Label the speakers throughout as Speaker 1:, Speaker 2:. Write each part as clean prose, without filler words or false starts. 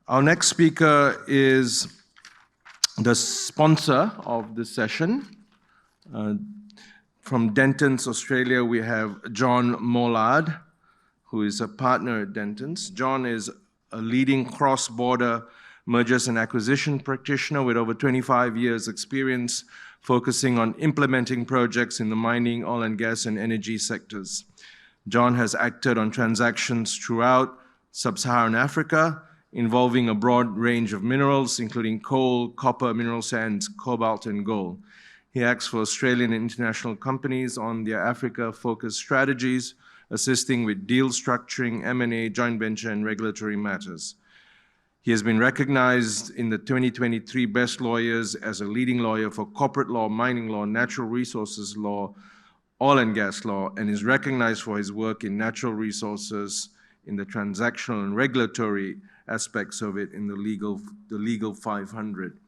Speaker 1: Our next speaker is the sponsor of this session. From Dentons, Australia, we have John Mullard, who is a partner at Dentons. John is a leading cross-border mergers and acquisition practitioner with over 25 years experience focusing on implementing projects in the mining, oil and gas, and energy sectors. John has acted on transactions throughout sub-Saharan Africa, involving a broad range of minerals, including coal, copper, mineral sands, cobalt, and gold. He acts for Australian and international companies on their Africa-focused strategies, assisting with deal structuring, M&A, joint venture, and regulatory matters. He has been recognized in the 2023 Best Lawyers as a leading lawyer for corporate law, mining law, natural resources law, oil and gas law, and is recognized for his work in natural resources, in the transactional and regulatory aspects of it, in the legal 500.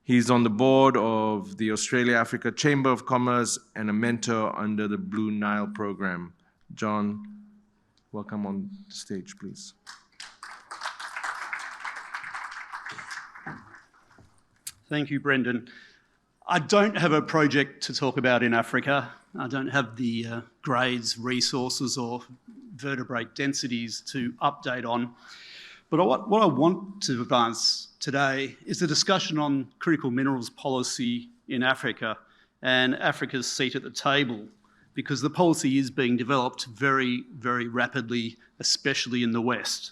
Speaker 1: He's on the board of the Australia-Africa Chamber of Commerce and a mentor under the Blue Nile program. John, welcome on stage, please.
Speaker 2: Thank you, Brendan. I don't have a project to talk about in Africa. I don't have the grades, resources, or vertebrate densities to update on. But what I want to advance today is a discussion on critical minerals policy in Africa and Africa's seat at the table, because the policy is being developed very, very rapidly, especially in the West.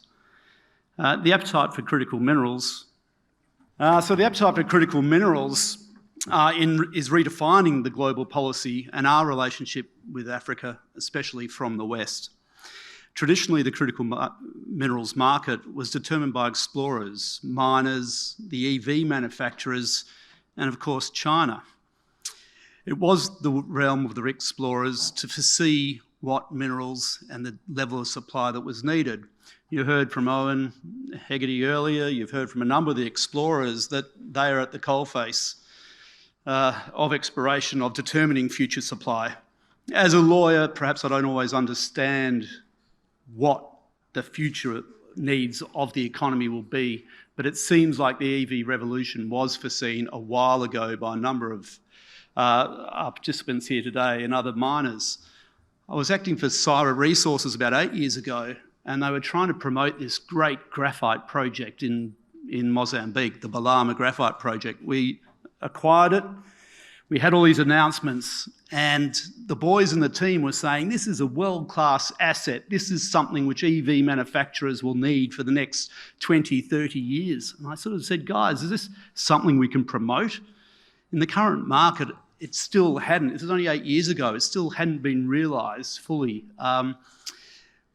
Speaker 2: The appetite for critical minerals. The appetite for critical minerals is redefining the global policy and our relationship with Africa, especially from the West. Traditionally, the critical minerals market was determined by explorers, miners, the EV manufacturers, and of course, China. It was the realm of the explorers to foresee what minerals and the level of supply that was needed. You heard from Owen Hegarty earlier, you've heard from a number of the explorers that they are at the coalface of exploration, of determining future supply. As a lawyer, perhaps I don't always understand what the future needs of the economy will be, but it seems like the EV revolution was foreseen a while ago by a number of our participants here today and other miners. I was acting for Syra Resources about 8 years ago, and they were trying to promote this great graphite project in Mozambique, the Balama Graphite Project. We acquired it. We had all these announcements, and the boys in the team were saying, this is a world-class asset. This is something which EV manufacturers will need for the next 20, 30 years. And I sort of said, guys, is this something we can promote? In the current market, it still hadn't. This was only 8 years ago. It still hadn't been realised fully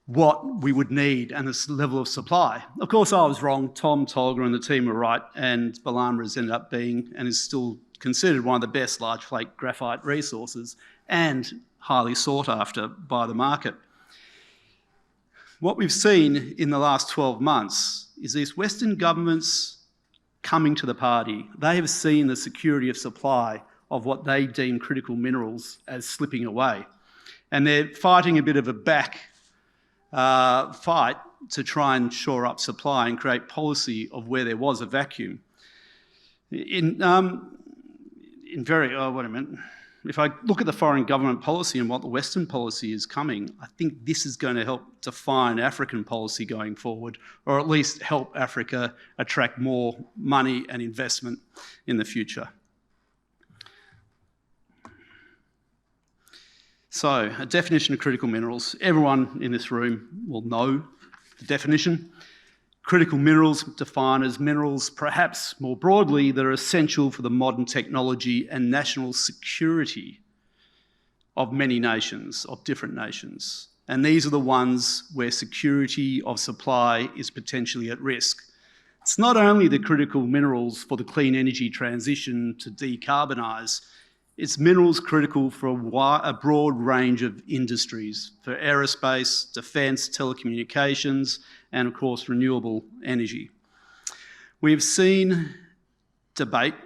Speaker 2: what we would need and this level of supply. Of course, I was wrong. Tom, Tolga and the team were right, and Balama has ended up being and is still considered one of the best large flake graphite resources and highly sought after by the market. What we've seen in the last 12 months is these Western governments coming to the party. They have seen the security of supply of what they deem critical minerals as slipping away. And they're fighting a bit of a back fight to try and shore up supply and create policy of where there was a vacuum. If I look at the foreign government policy and what the Western policy is coming, I think this is going to help define African policy going forward, or at least help Africa attract more money and investment in the future. So, a definition of critical minerals. Everyone in this room will know the definition. Critical minerals defined as minerals, perhaps more broadly, that are essential for the modern technology and national security of many nations, of different nations. And these are the ones where security of supply is potentially at risk. It's not only the critical minerals for the clean energy transition to decarbonise, it's minerals critical for a broad range of industries, for aerospace, defence, telecommunications, and of course renewable energy. We've seen debate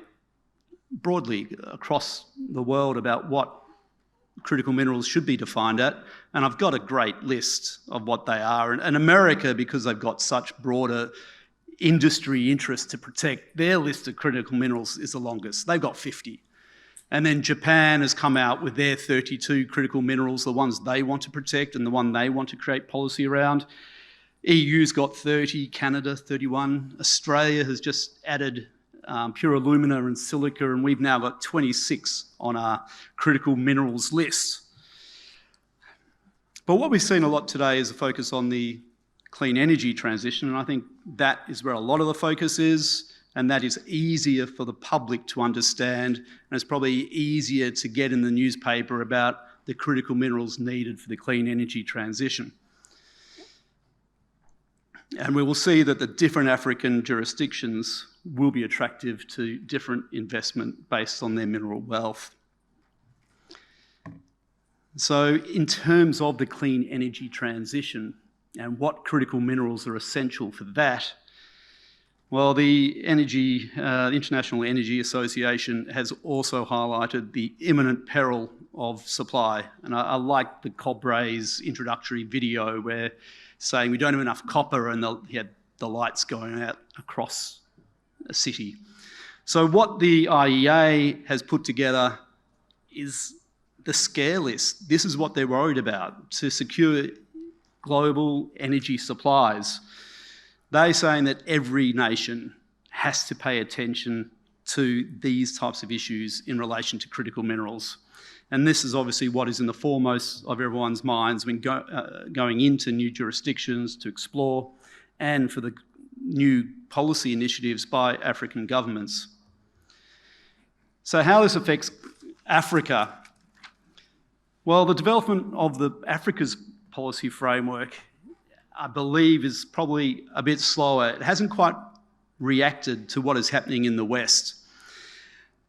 Speaker 2: broadly across the world about what critical minerals should be defined at, and I've got a great list of what they are. And America, because they've got such broader industry interest to protect, their list of critical minerals is the longest. They've got 50. And then Japan has come out with their 32 critical minerals, the ones they want to protect and the one they want to create policy around. EU's got 30, Canada 31. Australia has just added pure alumina and silica, and we've now got 26 on our critical minerals list. But what we've seen a lot today is a focus on the clean energy transition, and I think that is where a lot of the focus is, and that is easier for the public to understand, and it's probably easier to get in the newspaper about the critical minerals needed for the clean energy transition. And we will see that the different African jurisdictions will be attractive to different investment based on their mineral wealth. So in terms of the clean energy transition and what critical minerals are essential for that, well, the International Energy Association has also highlighted the imminent peril of supply. And I like the Cobre's introductory video where saying we don't have enough copper, and he had the lights going out across a city. So what the IEA has put together is the scare list. This is what they're worried about to secure global energy supplies. They're saying that every nation has to pay attention to these types of issues in relation to critical minerals. And this is obviously what is in the foremost of everyone's minds when going into new jurisdictions to explore, and for the new policy initiatives by African governments. So how this affects Africa? Well, the development of Africa's policy framework, I believe, is probably a bit slower. It hasn't quite reacted to what is happening in the West.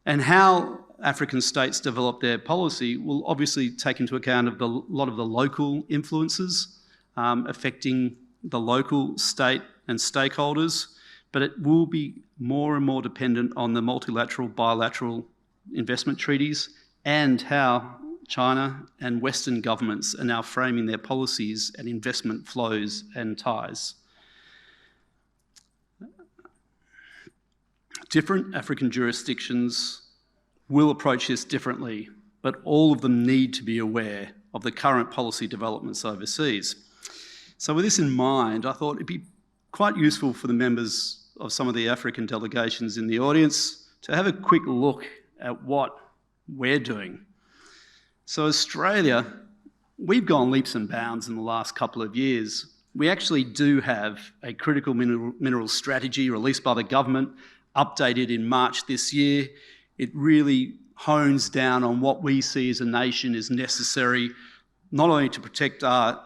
Speaker 2: And how African states develop their policy will obviously take into account a lot of the local influences affecting the local state and stakeholders, but it will be more and more dependent on the multilateral, bilateral investment treaties and how China and Western governments are now framing their policies and investment flows and ties. Different African jurisdictions will approach this differently, but all of them need to be aware of the current policy developments overseas. So with this in mind, I thought it'd be quite useful for the members of some of the African delegations in the audience to have a quick look at what we're doing. So Australia, we've gone leaps and bounds in the last couple of years. We actually do have a critical mineral strategy released by the government, updated in March this year. It really hones down on what we see as a nation is necessary, not only to protect our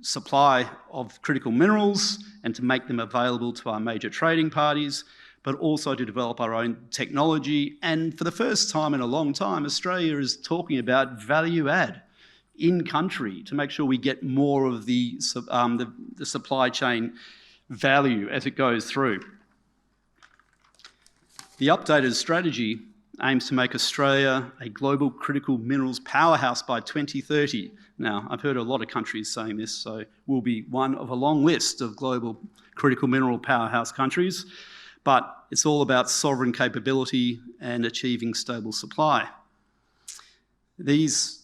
Speaker 2: supply of critical minerals and to make them available to our major trading parties, but also to develop our own technology. And for the first time in a long time, Australia is talking about value add in country to make sure we get more of the supply chain value as it goes through. The updated strategy aims to make Australia a global critical minerals powerhouse by 2030. Now, I've heard a lot of countries saying this, so we'll be one of a long list of global critical mineral powerhouse countries, but it's all about sovereign capability and achieving stable supply. These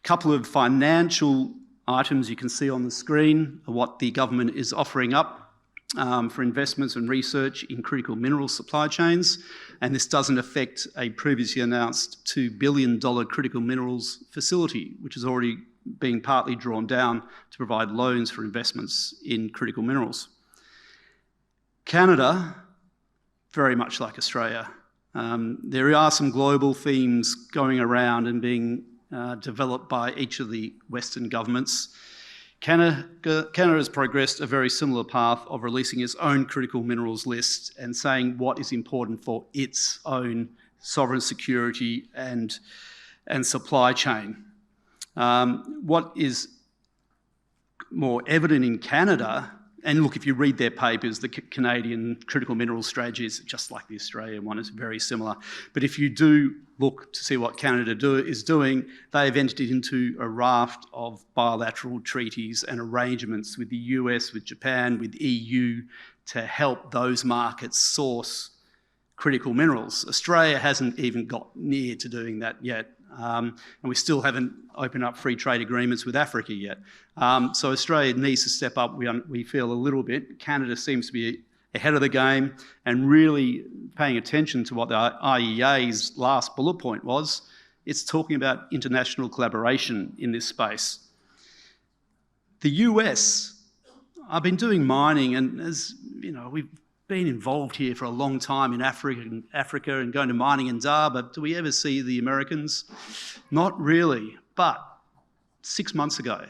Speaker 2: couple of financial items you can see on the screen are what the government is offering up for investments and research in critical mineral supply chains, and this doesn't affect a previously announced $2 billion critical minerals facility, which is already being partly drawn down to provide loans for investments in critical minerals. Canada, very much like Australia, there are some global themes going around and being developed by each of the Western governments. Canada has progressed a very similar path of releasing its own critical minerals list and saying what is important for its own sovereign security and supply chain. What is more evident in Canada And look, if you read their papers, the Canadian critical mineral strategy is just like the Australian one, it's very similar. But if you do look to see what Canada is doing, they've entered into a raft of bilateral treaties and arrangements with the US, with Japan, with EU to help those markets source critical minerals. Australia hasn't even got near to doing that yet. And we still haven't opened up free trade agreements with Africa yet. So Australia needs to step up, we feel, a little bit. Canada seems to be ahead of the game and really paying attention to what the IEA's last bullet point was. It's talking about international collaboration in this space. The US, I've been doing mining, and as you know, we've been involved here for a long time in Africa and going to mining in Dar, but do we ever see the Americans? Not really. But 6 months ago,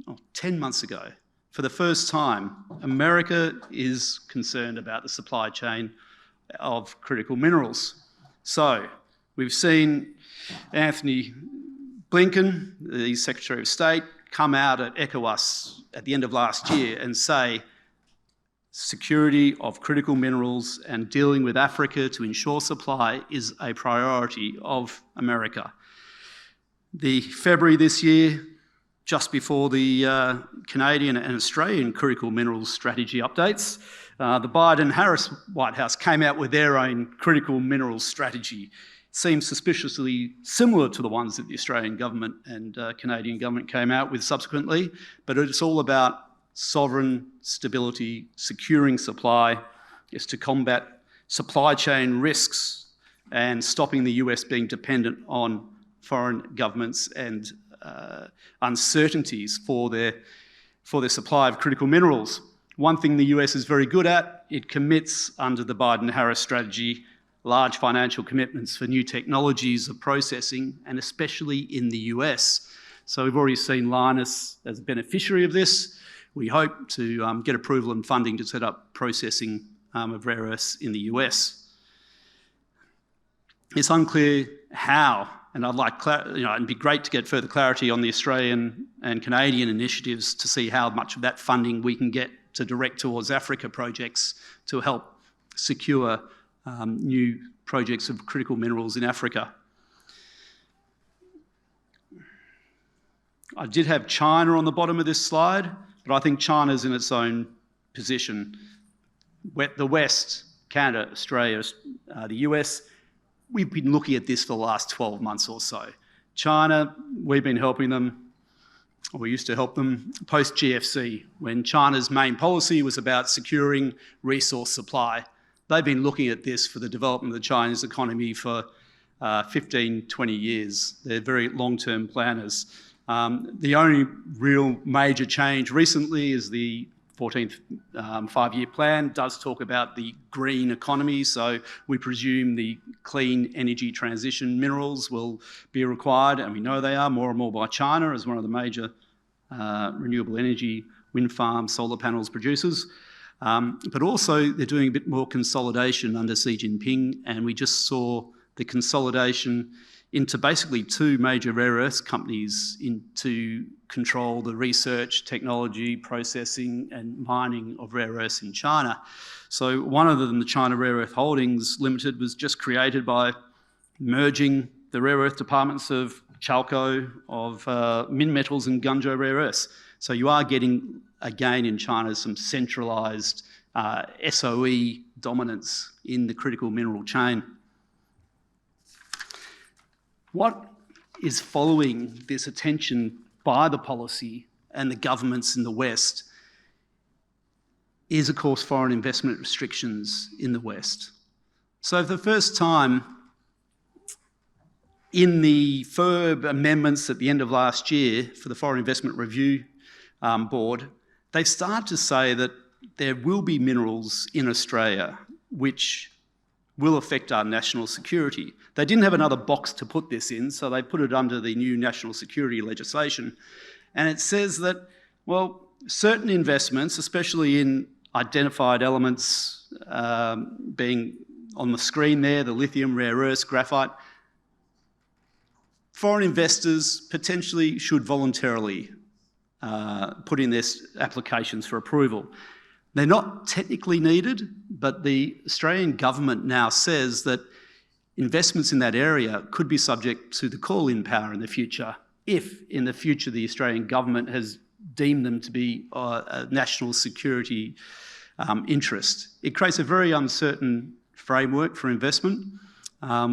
Speaker 2: or 10 months ago, for the first time, America is concerned about the supply chain of critical minerals. So we've seen Anthony Blinken, the Secretary of State, come out at ECOWAS at the end of last year and say security of critical minerals and dealing with Africa to ensure supply is a priority of America. The February this year, just before the Canadian and Australian critical minerals strategy updates, the Biden-Harris White House came out with their own critical minerals strategy. It seems suspiciously similar to the ones that the Australian government and Canadian government came out with subsequently, but it's all about sovereign stability, securing supply, is to combat supply chain risks and stopping the US being dependent on foreign governments and uncertainties for their supply of critical minerals. One thing the US is very good at, it commits under the Biden-Harris strategy large financial commitments for new technologies of processing, and especially in the US. So we've already seen Lynas as a beneficiary of this. We hope to get approval and funding to set up processing of rare earths in the US. It's unclear how, and I'd like, it'd be great to get further clarity on the Australian and Canadian initiatives to see how much of that funding we can get to direct towards Africa projects to help secure new projects of critical minerals in Africa. I did have China on the bottom of this slide, but I think China's in its own position. The West, Canada, Australia, the US, we've been looking at this for the last 12 months or so. China, we've been helping them, or we used to help them post-GFC, when China's main policy was about securing resource supply. They've been looking at this for the development of the Chinese economy for 15, 20 years. They're very long-term planners. The only real major change recently is the 14th five-year plan does talk about the green economy, so we presume the clean energy transition minerals will be required, and we know they are more and more by China as one of the major renewable energy, wind farms, solar panels producers. But also they're doing a bit more consolidation under Xi Jinping, and we just saw the consolidation into basically two major rare earths companies to control the research, technology, processing and mining of rare earths in China. So one of them, the China Rare Earth Holdings Limited, was just created by merging the rare earth departments of Chalco, of Minmetals and Gunzhou Rare Earths. So you are getting, again in China, some centralised SOE dominance in the critical mineral chain. What is following this attention by the policy and the governments in the West is, of course, foreign investment restrictions in the West. So for the first time, in the FIRB amendments at the end of last year for the Foreign Investment Review Board, they've started to say that there will be minerals in Australia which will affect our national security. They didn't have another box to put this in, so they put it under the new national security legislation. And it says that, well, certain investments, especially in identified elements being on the screen there, the lithium, rare earths, graphite, foreign investors potentially should voluntarily put in their applications for approval. They're not technically needed, but the Australian government now says that investments in that area could be subject to the call-in power in the future, if in the future the Australian government has deemed them to be a national security interest. It creates a very uncertain framework for investment.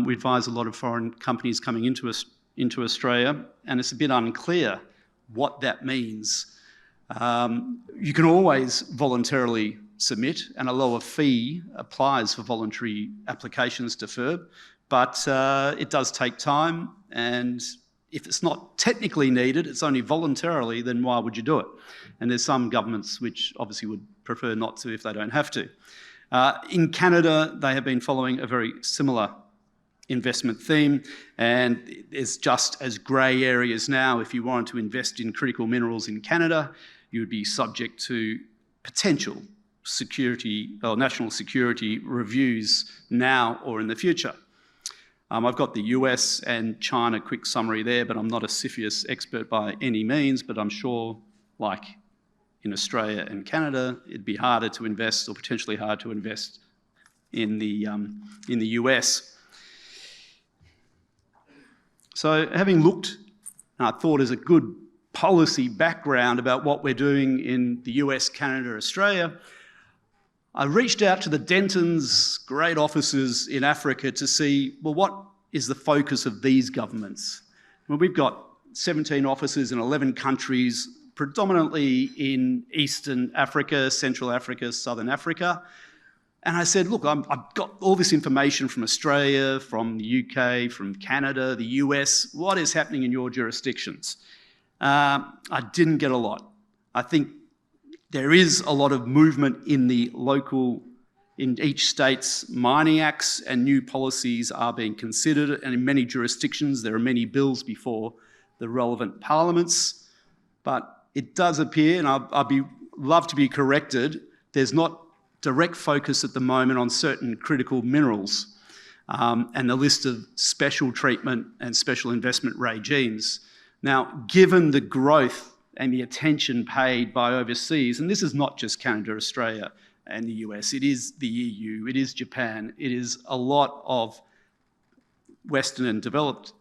Speaker 2: We advise a lot of foreign companies coming into Australia, and it's a bit unclear what that means. You can always voluntarily submit, and a lower fee applies for voluntary applications to FIRB, but it does take time, and if it's not technically needed, it's only voluntarily, then why would you do it? And there's some governments which obviously would prefer not to if they don't have to. In Canada, they have been following a very similar investment theme, and there's just as grey areas now. If you wanted to invest in critical minerals in Canada, you would be subject to potential security or national security reviews now or in the future. I've got the US and China quick summary there, but I'm not a CFIUS expert by any means, but I'm sure, like in Australia and Canada, it'd be harder to invest, or potentially hard to invest in the US. So having looked, I thought as a good policy background about what we're doing in the US, Canada, Australia, I reached out to the Dentons, great offices in Africa, to see, well, what is the focus of these governments? Well, we've got 17 offices in 11 countries, predominantly in Eastern Africa, Central Africa, Southern Africa. And I said, look, I've got all this information from Australia, from the UK, from Canada, the US. What is happening in your jurisdictions? I didn't get a lot. I think there is a lot of movement in the local, in each state's mining acts, and new policies are being considered, and in many jurisdictions there are many bills before the relevant parliaments. But it does appear, and I'd love to be corrected, there's not direct focus at the moment on certain critical minerals and the list of special treatment and special investment regimes. Now, given the growth and the attention paid by overseas, and this is not just Canada, Australia and the US, it is the EU, it is Japan, it is a lot of Western and developed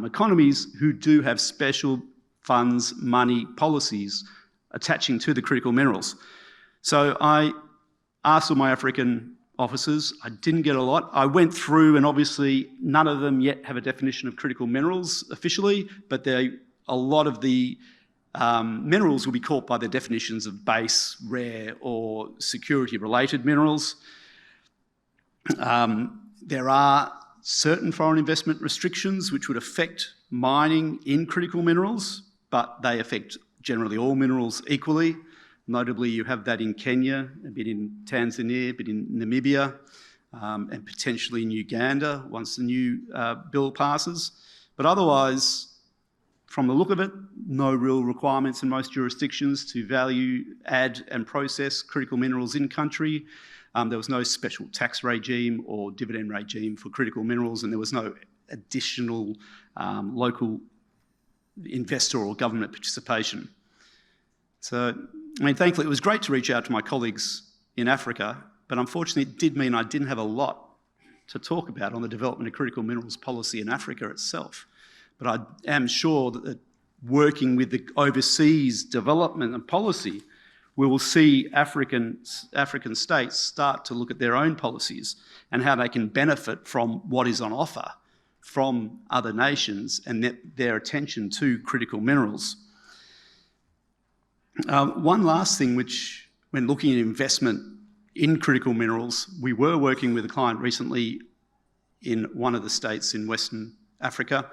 Speaker 2: economies who do have special funds, money, policies attaching to the critical minerals. So I asked all my African officers, I didn't get a lot. I went through, and obviously none of them yet have a definition of critical minerals officially, but a lot of the minerals will be caught by their definitions of base, rare, or security-related minerals. There are certain foreign investment restrictions which would affect mining in critical minerals, but they affect generally all minerals equally. Notably, you have that in Kenya, a bit in Tanzania, a bit in Namibia, and potentially in Uganda once the new bill passes. But otherwise, from the look of it, no real requirements in most jurisdictions to value, add and process critical minerals in country. There was no special tax regime or dividend regime for critical minerals, and there was no additional local investor or government participation. So, I mean, thankfully, it was great to reach out to my colleagues in Africa, but unfortunately it did mean I didn't have a lot to talk about on the development of critical minerals policy in Africa itself. But I am sure that working with the overseas development and policy, we will see African states start to look at their own policies and how they can benefit from what is on offer from other nations and their attention to critical minerals. One last thing which, when looking at investment in critical minerals, we were working with a client recently in one of the states in Western Africa,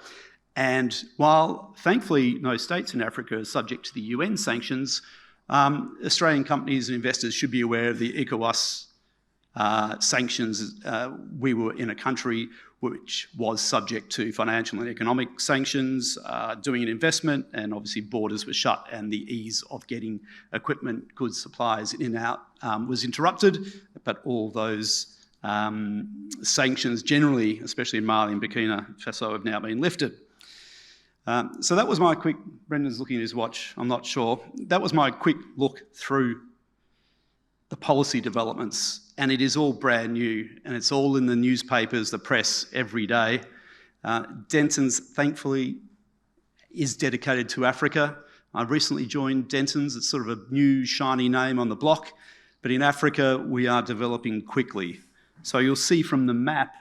Speaker 2: and while thankfully no states in Africa are subject to the UN sanctions, Australian companies and investors should be aware of the ECOWAS sanctions. We were in a country which was subject to financial and economic sanctions, doing an investment, and obviously borders were shut and the ease of getting equipment, goods, supplies in and out was interrupted, but all those sanctions generally, especially in Mali and Burkina Faso, have now been lifted. So that was my quick, Brendan's looking at his watch, I'm not sure. That was my quick look through the policy developments, and it is all brand new, and it's all in the newspapers, the press, every day. Dentons, thankfully, is dedicated to Africa. I recently joined Dentons. It's sort of a new, shiny name on the block, but in Africa, we are developing quickly. So you'll see from the map,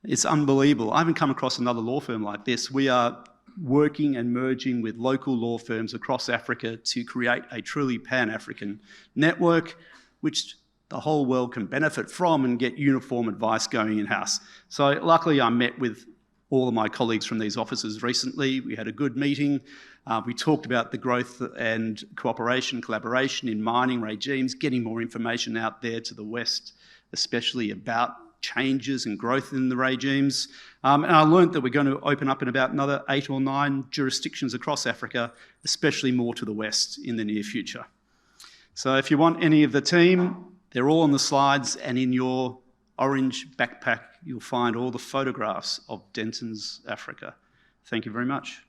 Speaker 2: it's unbelievable. I haven't come across another law firm like this. We are working and merging with local law firms across Africa to create a truly Pan-African network, which the whole world can benefit from and get uniform advice going in-house. So luckily I met with all of my colleagues from these offices recently. We had a good meeting. We talked about the growth and cooperation, collaboration in mining regimes, getting more information out there to the West, especially about changes and growth in the regimes. And I learned that we're going to open up in about another 8 or 9 jurisdictions across Africa, especially more to the West in the near future. So if you want any of the team, they're all on the slides, and in your orange backpack, you'll find all the photographs of Dentons Africa. Thank you very much.